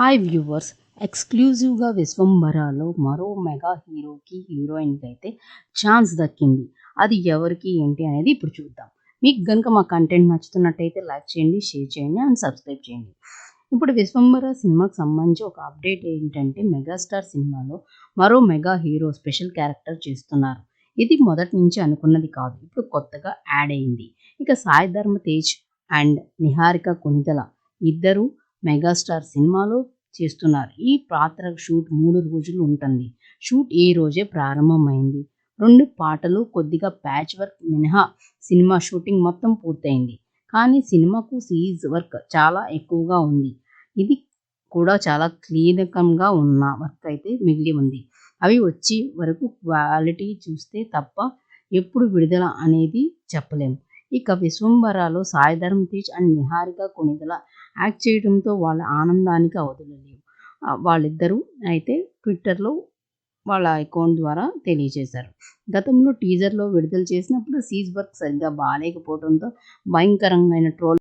Hi viewers, ఎక్స్క్లూజివ్గా విశ్వంబరాలో మరో mega హీరోకి హీరోయిన్కి అయితే ఛాన్స్ దక్కింది. అది ఎవరికి ఏంటి అనేది ఇప్పుడు చూద్దాం. మీకు కనుక మా కంటెంట్ నచ్చుతున్నట్టయితే లైక్ చేయండి, షేర్ చేయండి అండ్ సబ్స్క్రైబ్ చేయండి. ఇప్పుడు విశ్వంబర సినిమాకి సంబంధించి ఒక అప్డేట్ ఏంటంటే, మెగాస్టార్ సినిమాలో మరో మెగా హీరో స్పెషల్ క్యారెక్టర్ చేస్తున్నారు. ఇది మొదటి నుంచి అనుకున్నది కాదు, ఇప్పుడు కొత్తగా యాడ్ అయింది. ఇక సాయి ధర్మ తేజ్ అండ్ నిహారిక కొనిదల ఇద్దరు మెగాస్టార్ సినిమాలో చేస్తున్నారు. ఈ పాత్ర షూట్ 3 రోజులు ఉంటుంది. షూట్ ఈ రోజే ప్రారంభమైంది. 2 పాటలు, కొద్దిగా ప్యాచ్ వర్క్ మినహా సినిమా షూటింగ్ మొత్తం పూర్తయింది. కానీ సినిమాకు సీజ్ వర్క్ చాలా ఎక్కువగా ఉంది. ఇది కూడా చాలా కీలకంగా ఉన్న వర్క్ అయితే మిగిలి ఉంది. అవి వచ్చే వరకు క్వాలిటీ చూస్తే తప్ప ఎప్పుడు విడుదల అనేది చెప్పలేం. ఇక విశ్వంబరాలో సాయి ధరమ్ తేజ్ అండ్ నిహారిక కొనిదల యాక్ట్ చేయడంతో వాళ్ళ ఆనందానికి అవధులు లేవు. వాళ్ళిద్దరూ అయితే ట్విట్టర్లో వాళ్ళ అకౌంట్ ద్వారా తెలియజేశారు. గతంలో టీజర్లో విడుదల చేసినప్పుడు సీజ్ వర్క్ సరిగ్గా బాగాలేకపోవడంతో భయంకరమైన ట్రోల్